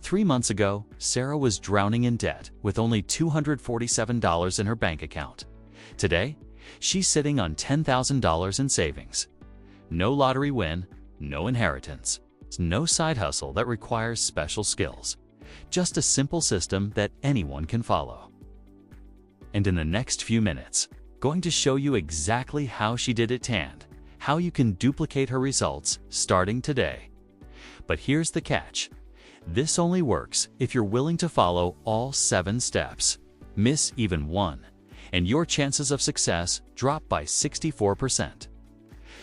3 months ago, Sarah was drowning in debt with only $247 in her bank account. Today, she's sitting on $10,000 in savings. No lottery win, no inheritance, no side hustle that requires special skills. Just a simple system that anyone can follow. And in the next few minutes, going to show you exactly how she did it and how you can duplicate her results starting today. But here's the catch. This only works if you're willing to follow all 7 steps. Miss even one, and your chances of success drop by 64%.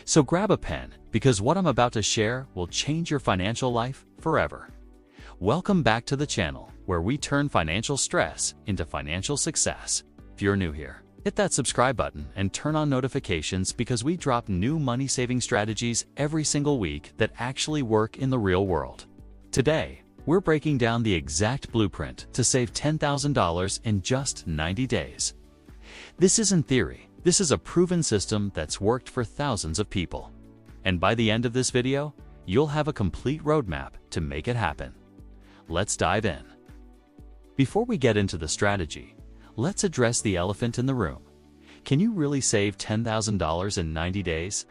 So grab a pen, because what I'm about to share will change your financial life forever. Welcome back to the channel, where we turn financial stress into financial success. If you're new here, hit that subscribe button and turn on notifications, because we drop new money-saving strategies every single week that actually work in the real world. Today, we're breaking down the exact blueprint to save $10,000 in just 90 days. This isn't theory. This is a proven system that's worked for thousands of people. And by the end of this video, you'll have a complete roadmap to make it happen. Let's dive in. Before we get into the strategy, let's address the elephant in the room. Can you really save $10,000 in 90 days?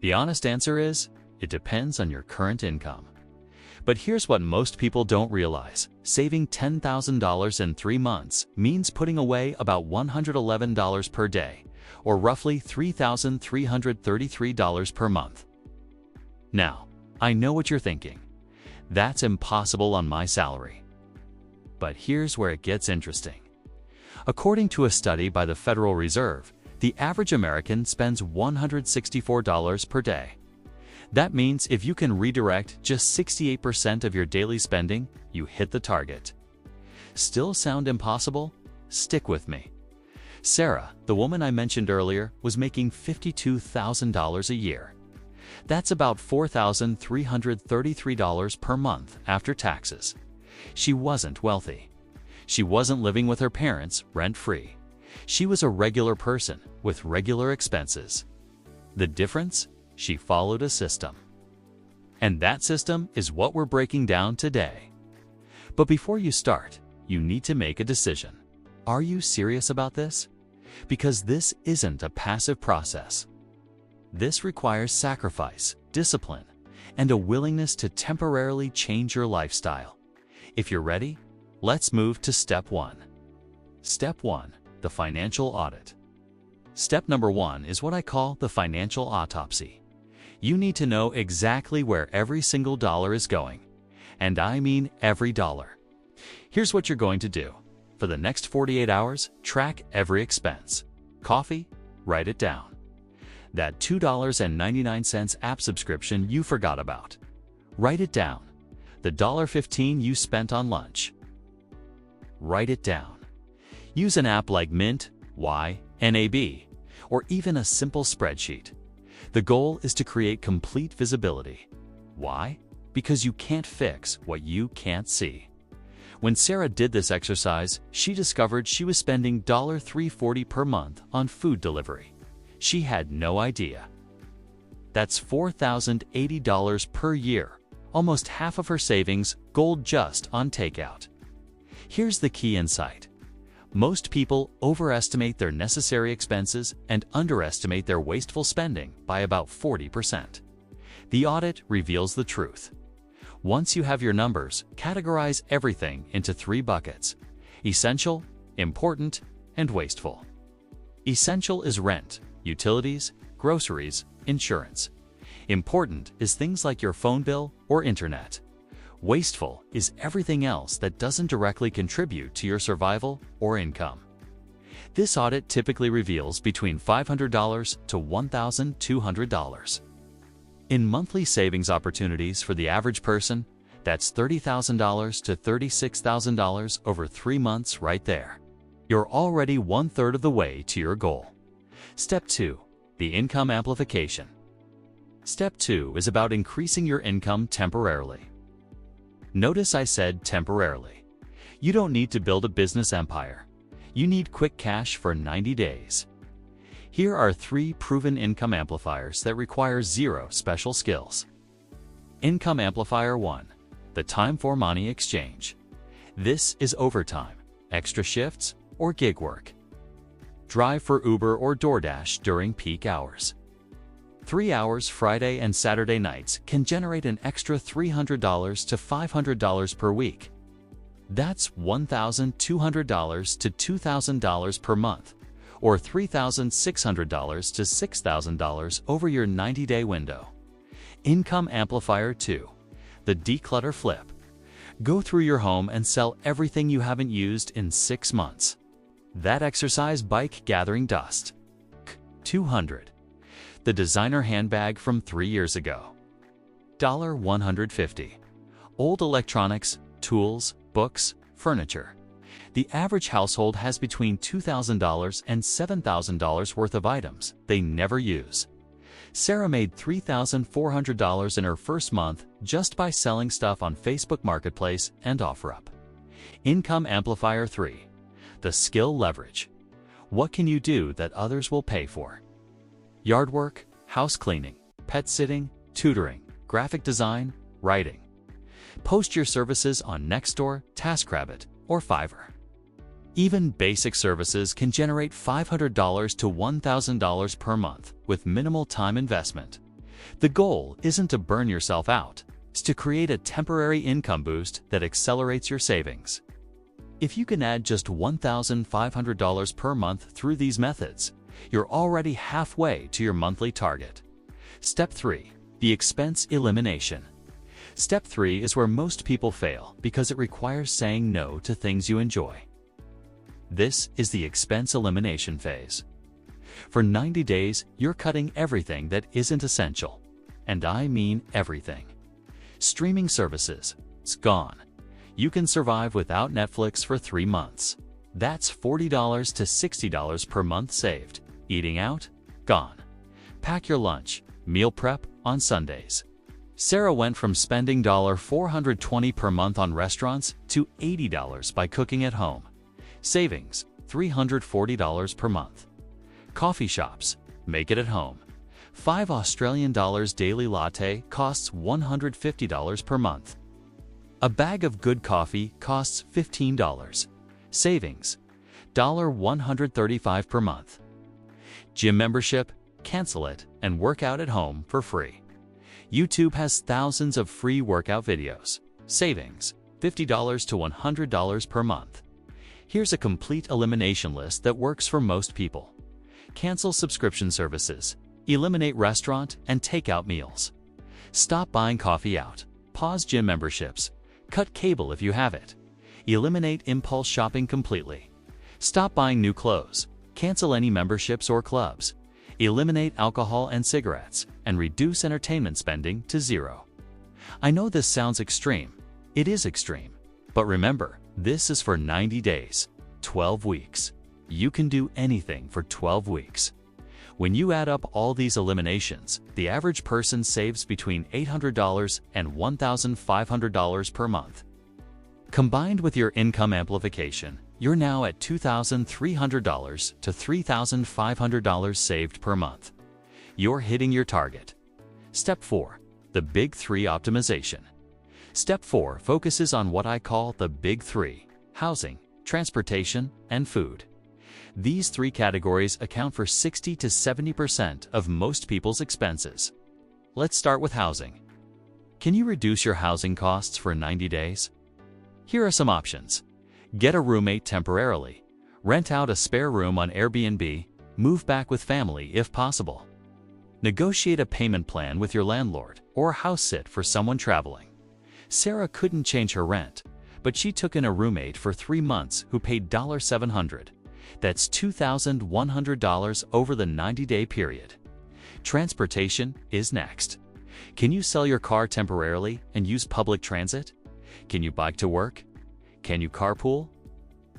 The honest answer is, it depends on your current income. But here's what most people don't realize. Saving $10,000 in 3 months means putting away about $111 per day, or roughly $3,333 per month. Now, I know what you're thinking. That's impossible on my salary. But here's where it gets interesting. According to a study by the Federal Reserve, the average American spends $164 per day. That means if you can redirect just 68% of your daily spending, you hit the target. Still sound impossible? Stick with me. Sarah, the woman I mentioned earlier, was making $52,000 a year. That's about $4,333 per month after taxes. She wasn't wealthy. She wasn't living with her parents rent-free. She was a regular person with regular expenses. The difference? She followed a system. And that system is what we're breaking down today. But before you start, you need to make a decision. Are you serious about this? Because this isn't a passive process. This requires sacrifice, discipline, and a willingness to temporarily change your lifestyle. If you're ready, let's move to step 1. Step 1, the financial audit. Step number 1 is what I call the financial autopsy. You need to know exactly where every single dollar is going. And I mean every dollar. Here's what you're going to do. For the next 48 hours, track every expense. Coffee? Write it down. That $2.99 app subscription you forgot about. Write it down. The $1.15 you spent on lunch. Write it down. Use an app like Mint, NAB, or even a simple spreadsheet. The goal is to create complete visibility. Why? Because you can't fix what you can't see. When Sarah did this exercise, she discovered she was spending $340 per month on food delivery. She had no idea. That's $4,080 per year, almost half of her savings gold just on takeout. Here's the key insight. Most people overestimate their necessary expenses and underestimate their wasteful spending by about 40%. The audit reveals the truth. Once you have your numbers, categorize everything into 3 buckets: essential, important, and wasteful. Essential is rent, utilities, groceries, insurance. Important is things like your phone bill or internet. Wasteful is everything else that doesn't directly contribute to your survival or income. This audit typically reveals between $500 to $1,200. In monthly savings opportunities for the average person, that's $30,000 to $36,000 over 3 months right there. You're already 1/3 of the way to your goal. Step 2, the income amplification. Step 2 is about increasing your income temporarily. Notice I said temporarily. You don't need to build a business empire. You need quick cash for 90 days. Here are 3 proven income amplifiers that require 0 special skills. Income amplifier 1, the time for money exchange. This is overtime, extra shifts, or gig work. Drive for Uber or DoorDash during peak hours. 3 hours Friday and Saturday nights can generate an extra $300 to $500 per week. That's $1,200 to $2,000 per month, or $3,600 to $6,000 over your 90-day window. Income Amplifier 2. The Declutter Flip. Go through your home and sell everything you haven't used in 6 months. That exercise bike gathering dust. 200. The designer handbag from 3 years ago. $150. Old electronics, tools, books, furniture. The average household has between $2,000 and $7,000 worth of items they never use. Sarah made $3,400 in her first month just by selling stuff on Facebook Marketplace and OfferUp. Income Amplifier 3. The Skill Leverage. What can you do that others will pay for? Yard work, house cleaning, pet sitting, tutoring, graphic design, writing. Post your services on Nextdoor, TaskRabbit, or Fiverr. Even basic services can generate $500 to $1,000 per month with minimal time investment. The goal isn't to burn yourself out, it's to create a temporary income boost that accelerates your savings. If you can add just $1,500 per month through these methods, you're already halfway to your monthly target. Step 3. The Expense Elimination. Step 3 is where most people fail because it requires saying no to things you enjoy. This is the expense elimination phase. For 90 days, you're cutting everything that isn't essential. And I mean everything. Streaming services, it's gone. You can survive without Netflix for 3 months. That's $40 to $60 per month saved. Eating out? Gone. Pack your lunch, meal prep on Sundays. Sarah went from spending $420 per month on restaurants to $80 by cooking at home. Savings, $340 per month. Coffee shops, make it at home. $5 daily latte costs $150 per month. A bag of good coffee costs $15. Savings, $135 per month. Gym membership, cancel it and work out at home for free. YouTube has thousands of free workout videos. Savings, $50 to $100 per month. Here's a complete elimination list that works for most people. Cancel subscription services. Eliminate restaurant and takeout meals. Stop buying coffee out. Pause gym memberships. Cut cable if you have it. Eliminate impulse shopping completely. Stop buying new clothes. Cancel any memberships or clubs. Eliminate alcohol and cigarettes, and reduce entertainment spending to 0. I know this sounds extreme. It is extreme. But remember, this is for 90 days, 12 weeks. You can do anything for 12 weeks. When you add up all these eliminations, the average person saves between $800 and $1,500 per month. Combined with your income amplification, you're now at $2,300 to $3,500 saved per month. You're hitting your target. Step 4. The Big 3 Optimization. Step 4 focuses on what I call the Big 3: housing, transportation, and food. These 3 categories account for 60 to 70% of most people's expenses. Let's start with housing. Can you reduce your housing costs for 90 days? Here are some options. Get a roommate temporarily. Rent out a spare room on Airbnb. Move back with family if possible. Negotiate a payment plan with your landlord or house sit for someone traveling. Sarah couldn't change her rent, but she took in a roommate for 3 months who paid $700. That's $2,100 over the 90-day period. Transportation is next. Can you sell your car temporarily and use public transit? Can you bike to work? Can you carpool?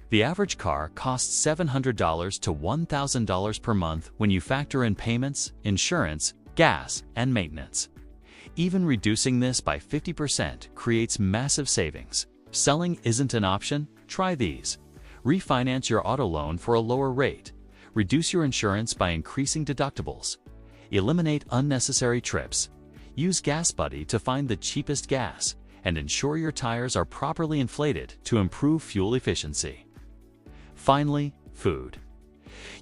The average car costs $700 to $1,000 per month when you factor in payments, insurance, gas, and maintenance. Even reducing this by 50% creates massive savings. Selling isn't an option? Try these. Refinance your auto loan for a lower rate. Reduce your insurance by increasing deductibles. Eliminate unnecessary trips. Use Gas Buddy to find the cheapest gas. and ensure your tires are properly inflated to improve fuel efficiency. Finally, food.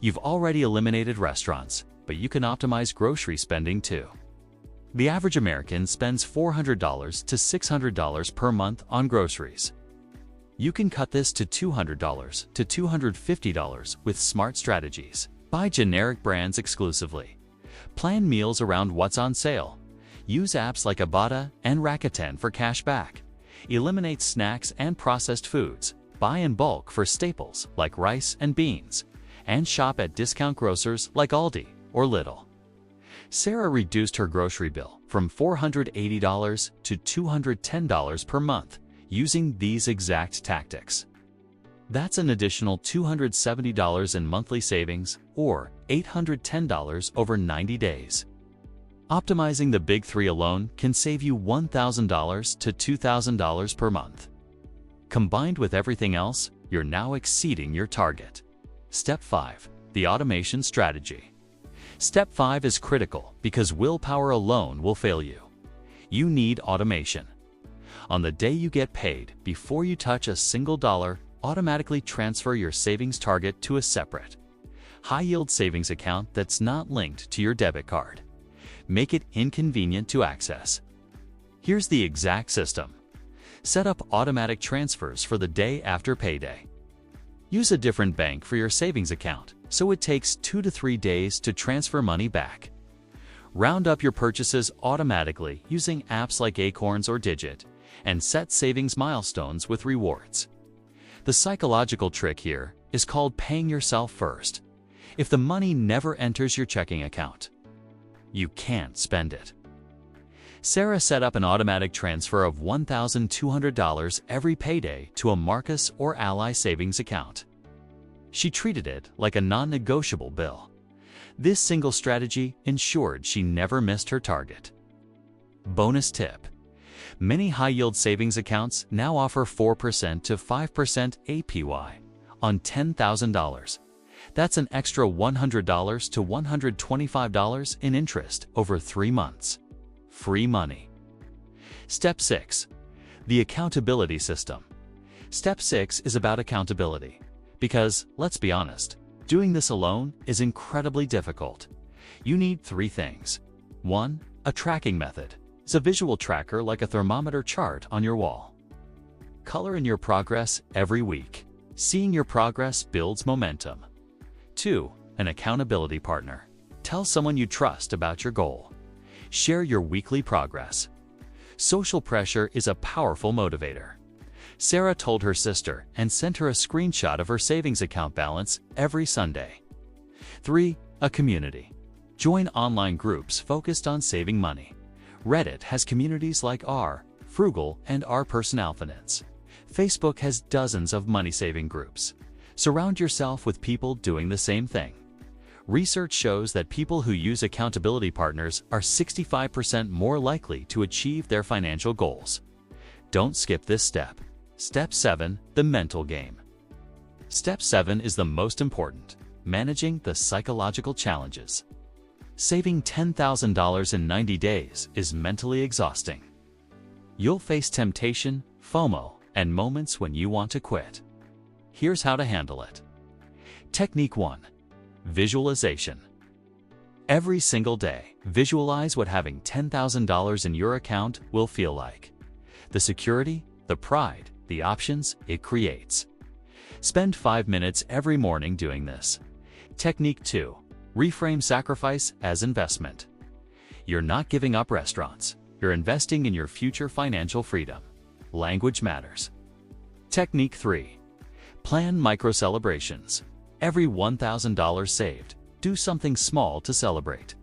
You've already eliminated restaurants, but you can optimize grocery spending too. The average American spends $400 to $600 per month on groceries. You can cut this to $200 to $250 with smart strategies. Buy generic brands exclusively. Plan meals around what's on sale. Use apps like Ibotta and Rakuten for cash back. Eliminate snacks and processed foods. Buy in bulk for staples like rice and beans. And shop at discount grocers like Aldi or Lidl. Sarah reduced her grocery bill from $480 to $210 per month using these exact tactics. That's an additional $270 in monthly savings or $810 over 90 days. Optimizing the big three alone can save you $1,000 to $2,000 per month. Combined with everything else, you're now exceeding your target. Step 5. The automation strategy. Step 5 is critical because willpower alone will fail you. You need automation. On the day you get paid, before you touch a single dollar, automatically transfer your savings target to a separate, high-yield savings account that's not linked to your debit card. Make it inconvenient to access. Here's the exact system. Set up automatic transfers for the day after payday. Use a different bank for your savings account, so it takes 2 to 3 days to transfer money back. Round up your purchases automatically using apps like Acorns or Digit, and set savings milestones with rewards. The psychological trick here is called paying yourself first. If the money never enters your checking account, you can't spend it. Sarah set up an automatic transfer of $1,200 every payday to a Marcus or Ally savings account. She treated it like a non-negotiable bill. This single strategy ensured she never missed her target. Bonus tip. Many high-yield savings accounts now offer 4% to 5% APY on $10,000. That's an extra $100 to $125 in interest over 3 months. Free money. Step 6. The accountability system. Step 6 is about accountability. Because, let's be honest, doing this alone is incredibly difficult. You need 3 things. 1. A tracking method. It's a visual tracker like a thermometer chart on your wall. Color in your progress every week. Seeing your progress builds momentum. 2. An accountability partner. Tell someone you trust about your goal. Share your weekly progress. Social pressure is a powerful motivator. Sarah told her sister and sent her a screenshot of her savings account balance every Sunday. 3. A community. Join online groups focused on saving money. Reddit has communities like R, Frugal, and R Personal Finance. Facebook has dozens of money-saving groups. Surround yourself with people doing the same thing. Research shows that people who use accountability partners are 65% more likely to achieve their financial goals. Don't skip this step. Step 7. The mental game. Step 7 is the most important: managing the psychological challenges. Saving $10,000 in 90 days is mentally exhausting. You'll face temptation, FOMO, and moments when you want to quit. Here's how to handle it. Technique 1. Visualization. Every single day, visualize what having $10,000 in your account will feel like. The security, the pride, the options it creates. Spend 5 minutes every morning doing this. Technique 2. Reframe sacrifice as investment. You're not giving up restaurants. You're investing in your future financial freedom. Language matters. Technique 3. Plan micro-celebrations. Every $1,000 saved, do something small to celebrate.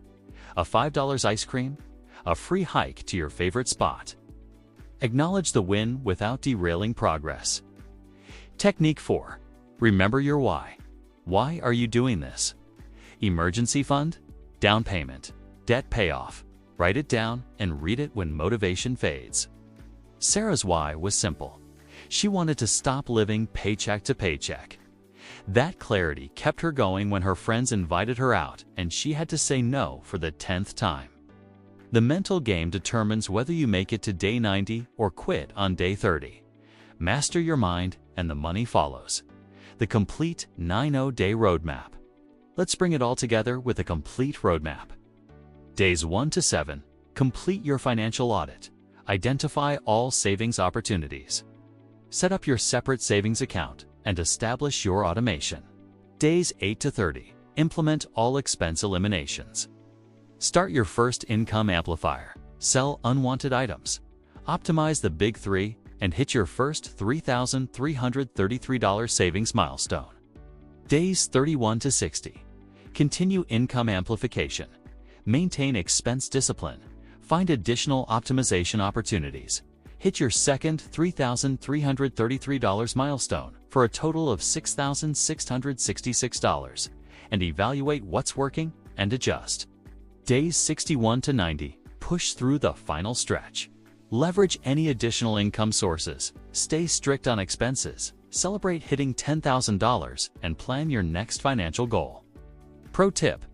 A $5 ice cream, a free hike to your favorite spot. Acknowledge the win without derailing progress. Technique 4. Remember your why. Why are you doing this? Emergency fund, down payment, debt payoff. Write it down and read it when motivation fades. Sarah's why was simple. She wanted to stop living paycheck to paycheck. That clarity kept her going when her friends invited her out and she had to say no for the 10th time. The mental game determines whether you make it to day 90 or quit on day 30. Master your mind and the money follows. The complete 90-day roadmap. Let's bring it all together with a complete roadmap. Days 1 to 7. Complete your financial audit. Identify all savings opportunities. Set up your separate savings account and establish your automation. Days 8 to 30. Implement all expense eliminations. Start your first income amplifier. Sell unwanted items. Optimize the big three and hit your first $3,333 savings milestone. Days 31 to 60. Continue income amplification. Maintain expense discipline. Find additional optimization opportunities. Hit your second $3,333 milestone for a total of $6,666 and evaluate what's working and adjust. Days 61 to 90. Push through the final stretch. Leverage any additional income sources. Stay strict on expenses. Celebrate hitting $10,000 and plan your next financial goal. Pro tip: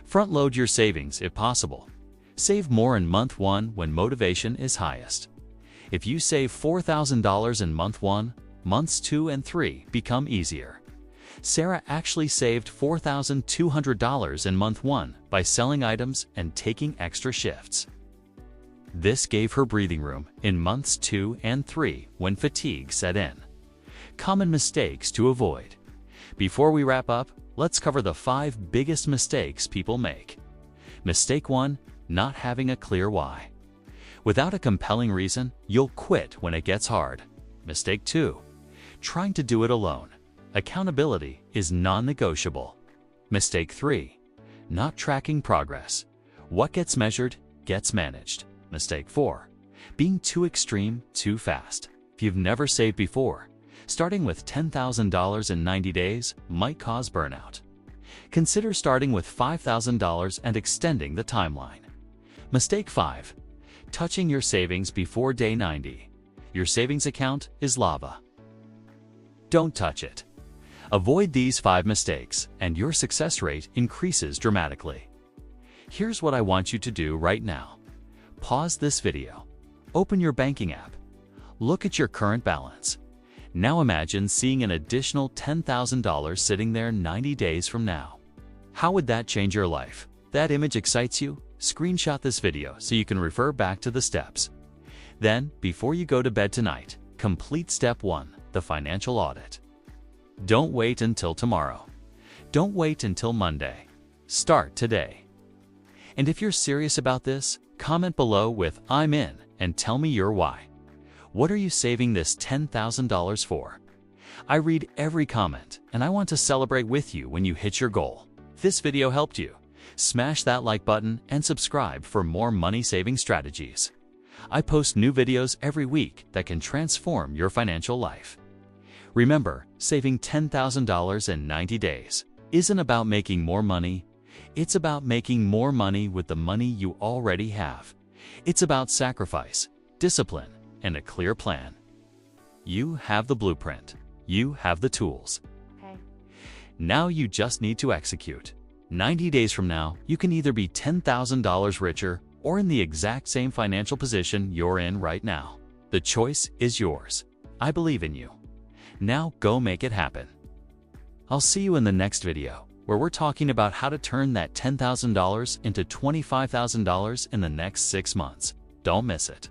front-load your savings if possible. Save more in month 1 when motivation is highest. If you save $4,000 in month 1, months 2 and 3 become easier. Sarah actually saved $4,200 in month 1 by selling items and taking extra shifts. This gave her breathing room in months 2 and 3 when fatigue set in. Common mistakes to avoid. Before we wrap up, let's cover the 5 biggest mistakes people make. Mistake 1: not having a clear why. Without a compelling reason, you'll quit when it gets hard. Mistake 2: trying to do it alone. Accountability is non-negotiable. Mistake 3: not tracking progress. What gets measured gets managed. Mistake 4: being too extreme too fast. If you've never saved before, starting with $10,000 in 90 days might cause burnout. Consider starting with $5,000 and extending the timeline. Mistake 5: touching your savings before day 90. Your savings account is lava. Don't touch it. Avoid these 5 mistakes and your success rate increases dramatically. Here's what I want you to do right now. Pause this video. Open your banking app. Look at your current balance. Now imagine seeing an additional $10,000 sitting there 90 days from now. How would that change your life? That image excites you? Screenshot this video so you can refer back to the steps. Then, before you go to bed tonight, complete step 1, the financial audit. Don't wait until tomorrow. Don't wait until Monday. Start today. And if you're serious about this, comment below with "I'm in" and tell me your why. What are you saving this $10,000 for? I read every comment and I want to celebrate with you when you hit your goal. If this video helped you, smash that like button and subscribe for more money-saving strategies. I post new videos every week that can transform your financial life. Remember, saving $10,000 in 90 days isn't about making more money. It's about making more money with the money you already have. It's about sacrifice, discipline, and a clear plan. You have the blueprint. You have the tools. Okay. Now you just need to execute. 90 days from now, you can either be $10,000 richer or in the exact same financial position you're in right now. The choice is yours. I believe in you. Now go make it happen. I'll see you in the next video, where we're talking about how to turn that $10,000 into $25,000 in the next 6 months. Don't miss it.